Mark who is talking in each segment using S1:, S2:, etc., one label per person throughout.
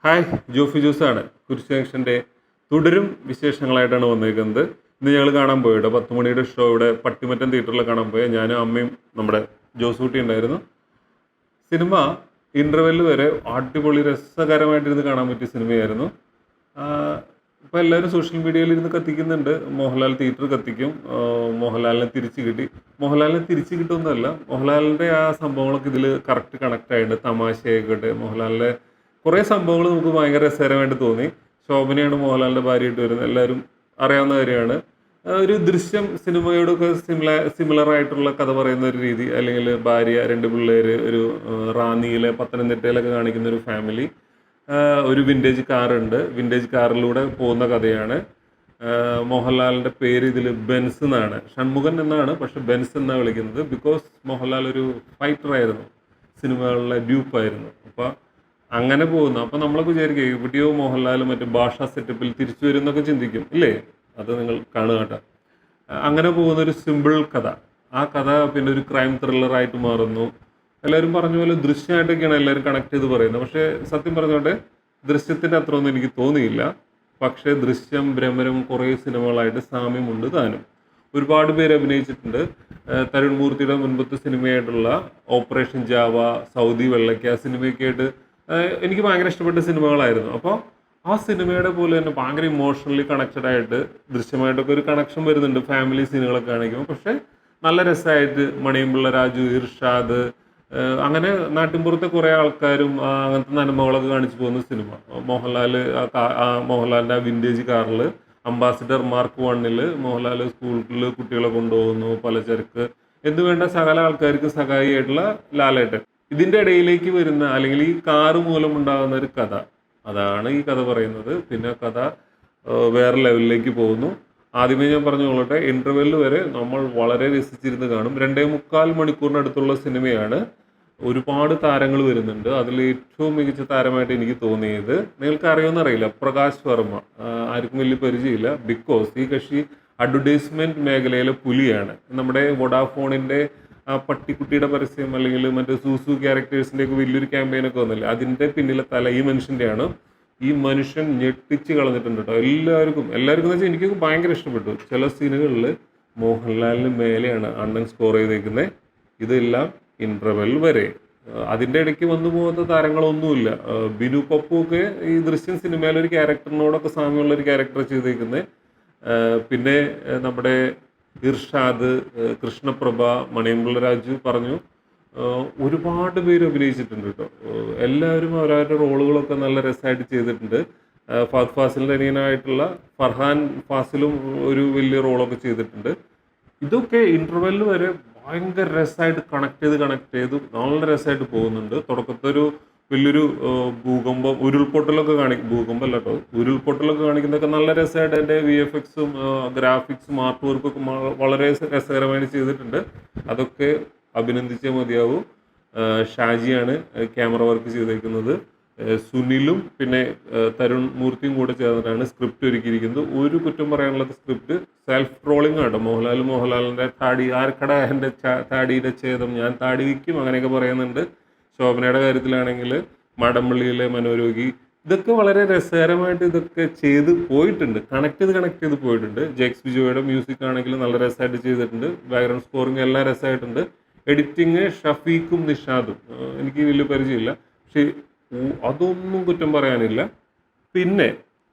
S1: Hi, Jofi ജ്യൂസാണ്. കുരിശ് ജംഗ്ഷൻ്റെ തുടരും വിശേഷങ്ങളായിട്ടാണ് വന്നിരിക്കുന്നത്. ഇന്ന് ഞങ്ങൾ കാണാൻ പോയിട്ട് 10 മണിയുടെ ഷോ ഇവിടെ പട്ടിമറ്റം തിയേറ്ററിൽ കാണാൻ പോയ ഞാനും അമ്മയും നമ്മുടെ ജോസൂട്ടി ഉണ്ടായിരുന്നു. സിനിമ ഇൻ്റർവെല്ല് വരെ അടിപൊളി രസകരമായിട്ടിരുന്ന് കാണാൻ പറ്റിയ സിനിമയായിരുന്നു. ഇപ്പോൾ എല്ലാവരും സോഷ്യൽ മീഡിയയിൽ ഇരുന്ന് കത്തിക്കുന്നുണ്ട്. മോഹൻലാൽ തിയേറ്റർ കത്തിക്കും, മോഹൻലാലിനെ തിരിച്ച് കിട്ടി. മോഹൻലാലിനെ തിരിച്ച് കിട്ടുമെന്നല്ല, മോഹൻലാലിൻ്റെ ആ സംഭവങ്ങളൊക്കെ ഇതിൽ കറക്റ്റ് കണക്റ്റ് ആയിട്ടുണ്ട്. തമാശയായിക്കോട്ടെ, മോഹൻലാലിൻ്റെ കുറേ സംഭവങ്ങൾ നമുക്ക് ഭയങ്കര രസകരമായിട്ട് തോന്നി. ശോഭനയാണ് മോഹൻലാലിൻ്റെ ഭാര്യയായിട്ട് വരുന്നത്, എല്ലാവരും അറിയാവുന്ന കാര്യമാണ്. ഒരു ദൃശ്യം സിനിമയോടൊക്കെ സിമിലർ ആയിട്ടുള്ള കഥ പറയുന്ന ഒരു രീതി, അല്ലെങ്കിൽ ഭാര്യ, 2 പിള്ളേർ, ഒരു റാന്നിയിലെ പത്തനംതിട്ടയിലൊക്കെ കാണിക്കുന്ന ഒരു ഫാമിലി, ഒരു വിൻറ്റേജ് കാറുണ്ട്, വിൻറ്റേജ് കാറിലൂടെ പോകുന്ന കഥയാണ്. മോഹൻലാലിൻ്റെ പേര് ഇതിൽ ബെൻസ് എന്നാണ്, ഷൺമുഖൻ എന്നാണ്, പക്ഷെ ബെൻസ് എന്നാണ് വിളിക്കുന്നത്. ബിക്കോസ് മോഹൻലാൽ ഒരു ഫൈറ്ററായിരുന്നു, സിനിമകളിലെ ഡ്യൂപ്പായിരുന്നു. അപ്പോൾ അങ്ങനെ പോകുന്നു. അപ്പം നമ്മളൊക്കെ വിചാരിക്കുക എവിടെയോ മോഹൻലാൽ മറ്റേ ഭാഷാ സെറ്റപ്പിൽ തിരിച്ചു വരും എന്നൊക്കെ ചിന്തിക്കും, ഇല്ലേ? അത് നിങ്ങൾ കാണുക കേട്ടോ. അങ്ങനെ പോകുന്ന ഒരു സിമ്പിൾ കഥ, ആ കഥ പിന്നെ ഒരു ക്രൈം ത്രില്ലറായിട്ട് മാറുന്നു. എല്ലാവരും പറഞ്ഞ പോലെ ദൃശ്യമായിട്ടൊക്കെയാണ് എല്ലാവരും കണക്ട് ചെയ്ത് പറയുന്നത്. പക്ഷേ സത്യം പറഞ്ഞോട്ടെ, ദൃശ്യത്തിൻ്റെ അത്ര ഒന്നും എനിക്ക് തോന്നിയില്ല. പക്ഷേ ദൃശ്യം, ഭ്രമരം കുറേ സിനിമകളായിട്ട് സാമ്യമുണ്ട് താനും. ഒരുപാട് പേര് അഭിനയിച്ചിട്ടുണ്ട്. തരുൺ മൂർത്തിയുടെ മുൻപത്തെ സിനിമയായിട്ടുള്ള ഓപ്പറേഷൻ ജാവ, സൗദി വെള്ളയ്ക്ക സിനിമയൊക്കെ ആയിട്ട് എനിക്ക് ഭയങ്കര ഇഷ്ടപ്പെട്ട സിനിമകളായിരുന്നു. അപ്പോൾ ആ സിനിമയുടെ പോലെ തന്നെ ഭയങ്കര ഇമോഷണലി കണക്റ്റഡ് ആയിട്ട് ദൃശ്യമായിട്ടൊക്കെ ഒരു കണക്ഷൻ വരുന്നുണ്ട് ഫാമിലി സീനുകളൊക്കെ കാണിക്കുമ്പോൾ. പക്ഷേ നല്ല രസമായിട്ട് മണിയമ്പിള്ള രാജു, ഇർഷാദ്, അങ്ങനെ നാട്ടിൻപുറത്തെ കുറേ ആൾക്കാരും അങ്ങനത്തെ നന്മകളൊക്കെ കാണിച്ചു പോകുന്ന സിനിമ. മോഹൻലാലിൻ്റെ ആ വിൻറ്റേജ് കാറിൽ അംബാസിഡർ മാർക്ക് 1 മോഹൻലാൽ സ്കൂളിൽ കുട്ടികളെ കൊണ്ടുപോകുന്നു, പലചരക്ക് എന്ത് വേണ്ട സകല ആൾക്കാർക്ക് സഹായിയായിട്ടുള്ള ലാലേട്ടൻ. ഇതിൻ്റെ ഇടയിലേക്ക് വരുന്ന, അല്ലെങ്കിൽ ഈ കാറ് മൂലം ഉണ്ടാകുന്ന ഒരു കഥ, അതാണ് ഈ കഥ പറയുന്നത്. പിന്നെ കഥ വേറെ ലെവലിലേക്ക് പോകുന്നു. ആദ്യമേ ഞാൻ പറഞ്ഞുകൊള്ളട്ടെ, ഇൻ്റർവെല്ല് വരെ നമ്മൾ വളരെ രസിച്ചിരുന്ന് കാണും. 2.25 മണിക്കൂറിനടുത്തുള്ള സിനിമയാണ്. ഒരുപാട് താരങ്ങൾ വരുന്നുണ്ട്. അതിൽ ഏറ്റവും മികച്ച താരമായിട്ട് എനിക്ക് തോന്നിയത്, നിങ്ങൾക്ക് അറിയുമെന്നറിയില്ല, പ്രകാശ് വർമ്മ. ആർക്കും വലിയ പരിചയമില്ല. ബിക്കോസ് ഈ കക്ഷി അഡ്വർടൈസ്മെൻറ്റ് മേഖലയിലെ പുലിയാണ്. നമ്മുടെ വോഡാഫോണിൻ്റെ ആ പട്ടിക്കുട്ടിയുടെ പരസ്യം, അല്ലെങ്കിൽ മറ്റേ സൂസു ക്യാരക്ടേഴ്സിൻ്റെയൊക്കെ വലിയൊരു ക്യാമ്പയിനൊക്കെ വന്നില്ലേ, അതിൻ്റെ പിന്നിലെ തല ഈ മനുഷ്യൻ്റെയാണ്. ഈ മനുഷ്യൻ ഞെട്ടിച്ച് കളഞ്ഞിട്ടുണ്ട് കേട്ടോ. എല്ലാവർക്കും എന്ന് വെച്ചാൽ എനിക്ക് ഭയങ്കര ഇഷ്ടപ്പെട്ടു. ചില സീനുകളിൽ മോഹൻലാലിന് മേലെയാണ് അണ്ണൻ സ്കോർ ചെയ്തേക്കുന്നത്. ഇതെല്ലാം ഇൻ്റർവെൽ വരെ. അതിൻ്റെ ഇടയ്ക്ക് വന്നു പോകുന്ന താരങ്ങളൊന്നുമില്ല. ബിനു പപ്പു ഒക്കെ ഈ ദൃശ്യം സിനിമയിൽ ഒരു ക്യാരക്ടറിനോടൊക്കെ സാമ്യമുള്ള ഒരു ക്യാരക്ടർ ചെയ്തേക്കുന്നത്. പിന്നെ നമ്മുടെ ഇർഷാദ്, കൃഷ്ണപ്രഭ, മണിയമ്പിള്ള രാജു പറഞ്ഞു, ഒരുപാട് പേര് അഭിനയിച്ചിട്ടുണ്ട് കേട്ടോ. എല്ലാവരും അവരവരുടെ റോളുകളൊക്കെ നല്ല രസമായിട്ട് ചെയ്തിട്ടുണ്ട്. ഫഹദ് ഫാസിലിൻ്റെ അനിയനായിട്ടുള്ള ഫർഹാൻ ഫാസിലും ഒരു വലിയ റോളൊക്കെ ചെയ്തിട്ടുണ്ട്. ഇതൊക്കെ ഇൻ്റർവെല്ല് വരെ ഭയങ്കര രസമായിട്ട് കണക്ട് ചെയ്ത് നല്ല രസമായിട്ട് പോകുന്നുണ്ട്. തുടക്കത്തൊരു വലിയൊരു ഉരുൾപൊട്ടലൊക്കെ ഭൂകമ്പമല്ല കേട്ടോ, ഉരുൾപൊട്ടലൊക്കെ കാണിക്കുന്നതൊക്കെ നല്ല രസമായിട്ട് അതിൻ്റെ VFXും ഗ്രാഫിക്സും ആർട്ട് വർക്കൊക്കെ വളരെ രസകരമായിട്ട് ചെയ്തിട്ടുണ്ട്. അതൊക്കെ അഭിനന്ദിച്ചേ മതിയാവും. ഷാജിയാണ് ക്യാമറ വർക്ക് ചെയ്തേക്കുന്നത്. സുനിലും പിന്നെ തരുൺ മൂർത്തിയും കൂടെ ചേർന്നിട്ടാണ് സ്ക്രിപ്റ്റ് ഒരുക്കിയിരിക്കുന്നത്. ഒരു കുറ്റം പറയാനുള്ളത്, സ്ക്രിപ്റ്റ് സെൽഫ് ട്രോളിംഗ് ആണ്. മോഹൻലാലിൻ്റെ താടി, ആർക്കട എൻ്റെ താടിയുടെ ഛേദം, ഞാൻ താടി വയ്ക്കും, അങ്ങനെയൊക്കെ പറയുന്നുണ്ട്. ശോഭനയുടെ കാര്യത്തിലാണെങ്കിൽ മാടമ്പള്ളിയിലെ മനോരോഗി, ഇതൊക്കെ വളരെ രസകരമായിട്ട് ഇതൊക്കെ ചെയ്ത് പോയിട്ടുണ്ട്. കണക്ട് ചെയ്ത് പോയിട്ടുണ്ട്. ജെക്സ് ബിജോയുടെ മ്യൂസിക് ആണെങ്കിൽ നല്ല രസമായിട്ട് ചെയ്തിട്ടുണ്ട്. ബാക്ക്ഗ്രൗണ്ട് സ്കോറിങ് എല്ലാം രസമായിട്ടുണ്ട്. എഡിറ്റിങ് ഷഫീഖും നിഷാദും എനിക്ക് വലിയ പരിചയമില്ല, പക്ഷേ അതൊന്നും കുറ്റം പറയാനില്ല. പിന്നെ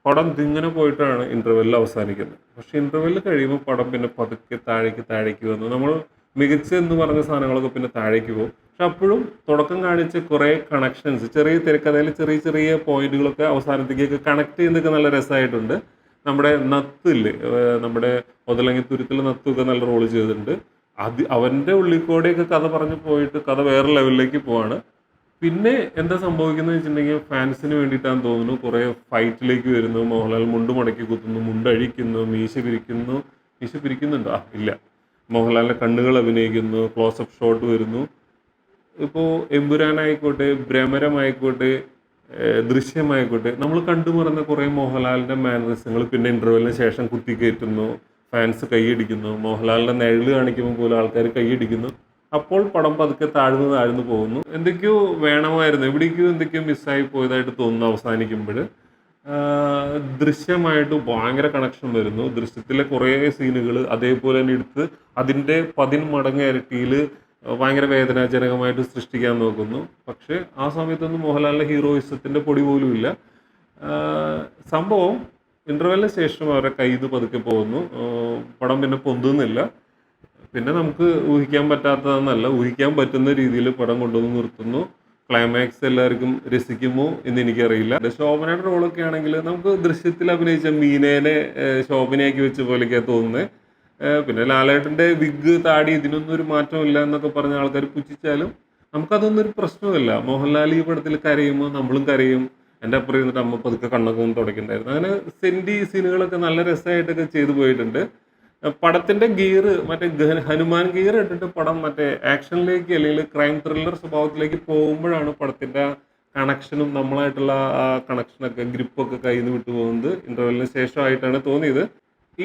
S1: പടം ഇങ്ങനെ പോയിട്ടാണ് ഇൻ്റർവെല്ലിൽ അവസാനിക്കുന്നത്. പക്ഷേ ഇൻ്റർവെല്ല് കഴിയുമ്പോൾ പടം പിന്നെ പതുക്കെ താഴേക്ക് വന്നു. നമ്മൾ മികച്ച എന്ന് പറഞ്ഞ സാധനങ്ങളൊക്കെ പിന്നെ താഴേക്ക് പോകും. പക്ഷെ അപ്പോഴും തുടക്കം കാണിച്ച കുറേ കണക്ഷൻസ്, ചെറിയ തിരക്കഥയിൽ ചെറിയ പോയിന്റുകളൊക്കെ അവസാനത്തേക്കൊക്കെ കണക്ട് ചെയ്യുന്നതൊക്കെ നല്ല രസമായിട്ടുണ്ട്. നമ്മുടെ നത്തില്ലേ, നമ്മുടെ ഒതലങ്ങിത്തുരുത്തിലെ നത്തൊക്കെ നല്ല റോള് ചെയ്തിട്ടുണ്ട്. അവൻ്റെ ഉള്ളിൽക്കൂടെയൊക്കെ കഥ പറഞ്ഞു പോയിട്ട് കഥ വേറെ ലെവലിലേക്ക് പോവാണ്. പിന്നെ എന്താ സംഭവിക്കുന്നത് വെച്ചിട്ടുണ്ടെങ്കിൽ, ഫാൻസിന് വേണ്ടിയിട്ടാന്ന് തോന്നുന്നു കുറേ ഫൈറ്റിലേക്ക് വരുന്നു. മോഹൻലാൽ മുണ്ട് മടക്കി കുത്തുന്നു, മുണ്ടഴിക്കുന്നു, മീശ പിരിക്കുന്നുണ്ടോ? ഇല്ല. മോഹൻലാലിൻ്റെ കണ്ണുകൾ അഭിനയിക്കുന്നു, ക്ലോസപ്പ് ഷോട്ട് വരുന്നു. ഇപ്പോൾ എമ്പുരാനായിക്കോട്ടെ, ഭ്രമരമായിക്കോട്ടെ, ദൃശ്യമായിക്കോട്ടെ, നമ്മൾ കണ്ടുമറന്ന കുറേ മോഹൻലാലിൻ്റെ മാനറിസങ്ങൾ പിന്നെ ഇൻ്റർവെല്ലിന് ശേഷം കുത്തിക്കയറ്റുന്നു. ഫാൻസ് കൈയടിക്കുന്നു. മോഹൻലാലിൻ്റെ നിഴല് കാണിക്കുമ്പോൾ പോലും ആൾക്കാർ കൈയടിക്കുന്നു. അപ്പോൾ പടം പതുക്കെ താഴ്ന്നു പോകുന്നു. എന്തൊക്കെയോ വേണമായിരുന്നു, എവിടേക്കോ എന്തൊക്കെയോ മിസ്സായി പോയതായിട്ട് തോന്നുന്നു അവസാനിക്കുമ്പോൾ. ദൃശ്യമായിട്ട് ഭയങ്കര കണക്ഷൻ വരുന്നു. ദൃശ്യത്തിലെ കുറേ സീനുകൾ അതേപോലെ തന്നെ എടുത്ത് അതിൻ്റെ 10 മടങ്ങ് ഇരട്ടിയിൽ ഭയങ്കര വേദനാജനകമായിട്ട് സൃഷ്ടിക്കാൻ നോക്കുന്നു. പക്ഷേ ആ സമയത്തൊന്നും മോഹൻലാലിൻ്റെ ഹീറോയിസത്തിൻ്റെ പൊടി പോലും ഇല്ല. സംഭവം ഇൻ്റർവെല്ലിന് ശേഷം അവരെ കയ്യിൽ നിന്ന് പതുക്കെ പോകുന്നു. പടം പിന്നെ പൊന്തുന്നില്ല. പിന്നെ നമുക്ക് ഊഹിക്കാൻ പറ്റാത്തതെന്നല്ല, ഊഹിക്കാൻ പറ്റുന്ന രീതിയിൽ പടം കൊണ്ടുവന്ന് നിർത്തുന്നു. ക്ലൈമാക്സ് എല്ലാവർക്കും രസിക്കുമോ എന്ന് എനിക്കറിയില്ല. ശോഭനയുടെ റോളൊക്കെ ആണെങ്കിൽ നമുക്ക് ദൃശ്യത്തിൽ അഭിനയിച്ച മീനേനെ ശോഭനയാക്കി വെച്ച പോലെയൊക്കെയാണ് തോന്നുന്നത്. പിന്നെ ലാലേട്ടൻ്റെ വിഗ് താടി ഇതിനൊന്നും ഒരു മാറ്റമില്ല എന്നൊക്കെ പറഞ്ഞ ആൾക്കാർ പുച്ഛിച്ചാലും നമുക്കതൊന്നും ഒരു പ്രശ്നമില്ല. മോഹൻലാൽ ഈ പടത്തിൽ കരയുമ്പോൾ നമ്മളും കരയും. എൻ്റെ അപ്പുറം ഇരുന്നിട്ട് അമ്മ പതുക്കെ കണ്ണൊക്കെ ഒന്ന് തുടയ്ക്കുന്നുണ്ടായിരുന്നു. അങ്ങനെ സെൻറ്റി സീനുകളൊക്കെ നല്ല രസമായിട്ടൊക്കെ ചെയ്തു പോയിട്ടുണ്ട്. പടത്തിൻ്റെ ഗിയർ മറ്റേ ഹനുമാൻ ഗിയർ ഇട്ടിട്ട് പടം മറ്റേ ആക്ഷനിലേക്ക് അല്ലെങ്കിൽ ക്രൈം ത്രില്ലർ സ്വഭാവത്തിലേക്ക് പോകുമ്പോഴാണ് പടത്തിൻ്റെ കണക്ഷനും നമ്മളായിട്ടുള്ള ആ കണക്ഷനൊക്കെ ഗ്രിപ്പൊക്കെ കയ്യിൽ നിന്ന് വിട്ടു പോകുന്നത് ഇൻ്റർവെല്ലിന് ശേഷമായിട്ടാണ് തോന്നിയത്.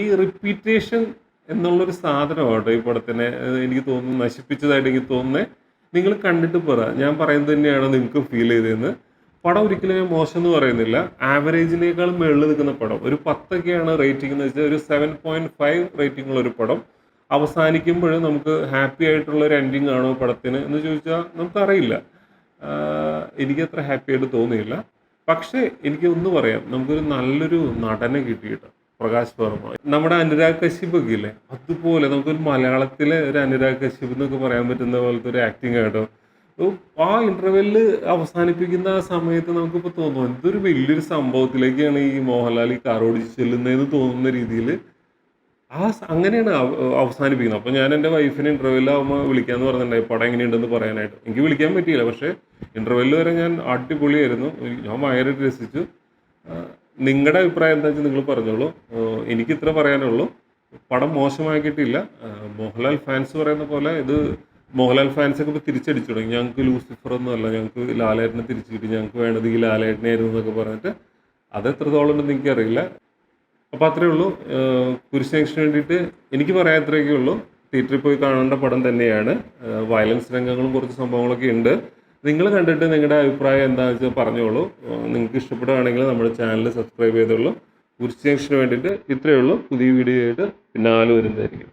S1: ഈ റിപ്പീറ്റേഷൻ എന്നുള്ളൊരു സാധനമാണ് ഈ പടത്തിനെ എനിക്ക് തോന്നുന്നു നശിപ്പിച്ചതായിട്ട് എനിക്ക് തോന്നുന്നത്. നിങ്ങൾ കണ്ടിട്ട് പറ, ഞാൻ പറയുന്നത് തന്നെയാണ് നിങ്ങൾക്ക് ഫീൽ ചെയ്തതെന്ന്. പടം ഒരിക്കലും ഞാൻ മോശം എന്ന് പറയുന്നില്ല. ആവറേജിനേക്കാളും മുകളിൽ നിൽക്കുന്ന പടം. ഒരു 10ഒക്കെയാണ് റേറ്റിംഗ് എന്ന് വെച്ചാൽ ഒരു 7.5 റേറ്റിംഗ് ഉള്ള ഒരു പടം. അവസാനിക്കുമ്പോൾ നമുക്ക് ഹാപ്പി ആയിട്ടുള്ള ഒരു എൻഡിങ് ആണോ പടത്തിന് എന്ന് ചോദിച്ചാൽ നമുക്കറിയില്ല. എനിക്കത്ര ഹാപ്പി ആയിട്ട് തോന്നിയില്ല. പക്ഷേ എനിക്ക് ഒന്ന് പറയാം, നമുക്കൊരു നല്ലൊരു നടനെ കിട്ടിയിട്ട് പ്രകാശ് വർമ്മ. നമ്മുടെ അനുരാഗ് കശ്യപ് ഒക്കെ ഇല്ലേ, അതുപോലെ നമുക്കൊരു മലയാളത്തിലെ ഒരു അനുരാഗ് കശ്യപ് എന്നൊക്കെ പറയാൻ പറ്റുന്ന പോലത്തെ ഒരു ആക്ടിങ് ആട്ടോ. ആ ഇന്റർവെല്ല് അവസാനിപ്പിക്കുന്ന ആ സമയത്ത് നമുക്കിപ്പോൾ തോന്നും എന്തൊരു വലിയൊരു സംഭവത്തിലേക്കാണ് ഈ മോഹൻലാൽ ഈ കാർ ഓടിച്ച് ചെല്ലുന്നതെന്ന് തോന്നുന്ന രീതിയിൽ അങ്ങനെയാണ് അവസാനിപ്പിക്കുന്നത്. അപ്പോൾ ഞാൻ എൻ്റെ വൈഫിന് ഇൻ്റർവെല്ലാകുമ്പോൾ വിളിക്കാമെന്ന് പറഞ്ഞിട്ടുണ്ടായി പടം എങ്ങനെയുണ്ടെന്ന് പറയാനായിട്ട്. എനിക്ക് വിളിക്കാൻ പറ്റിയില്ല, പക്ഷേ ഇൻ്റർവെല്ല് വരെ ഞാൻ അടിപൊളിയായിരുന്നു. ഞാൻ ഭയങ്കരമായിട്ട് രസിച്ചു. നിങ്ങളുടെ അഭിപ്രായം എന്താ വെച്ചാൽ നിങ്ങൾ പറഞ്ഞോളൂ. എനിക്ക് ഇത്ര പറയാനുള്ളൂ. പടം മോശമാക്കിയിട്ടില്ല. മോഹൻലാൽ ഫാൻസ് പറയുന്ന പോലെ ഇത് മോഹൻലാൽ ഫാൻസൊക്കെ ഇപ്പോൾ തിരിച്ചടിച്ചു തുടങ്ങി. ഞങ്ങൾക്ക് ലൂസിഫർ ഒന്നുമല്ല, ഞങ്ങൾക്ക് ലാലേട്ടനെ തിരിച്ചു കിട്ടി, ഞങ്ങൾക്ക് വേണ്ടത് ഈ ലാലേട്ടനായിരുന്നു എന്നൊക്കെ പറഞ്ഞിട്ട് അത് എത്രത്തോളം ഉണ്ടെന്ന് എനിക്കറിയില്ല. അപ്പോൾ അത്രയേ ഉള്ളൂ. കുരിശ് ജംഗ്ഷന് വേണ്ടിയിട്ട് എനിക്ക് പറയാൻ അത്രയൊക്കെ ഉള്ളൂ. തിയേറ്ററിൽ പോയി കാണേണ്ട പടം തന്നെയാണ്. വയലൻസ് രംഗങ്ങളും കുറച്ച് സംഭവങ്ങളൊക്കെ ഉണ്ട്. നിങ്ങൾ കണ്ടിട്ട് നിങ്ങളുടെ അഭിപ്രായം എന്താണെന്ന് വെച്ചാൽ പറഞ്ഞോളൂ. നിങ്ങൾക്ക് ഇഷ്ടപ്പെടുകയാണെങ്കിൽ നമ്മുടെ ചാനൽ സബ്സ്ക്രൈബ് ചെയ്തോളൂ. കുരിശ് ജംഗ്ഷന് വേണ്ടിയിട്ട് ഇത്രയേ ഉള്ളൂ. പുതിയ വീഡിയോ ആയിട്ട് പിന്നാലെ വരുന്നതായിരിക്കും.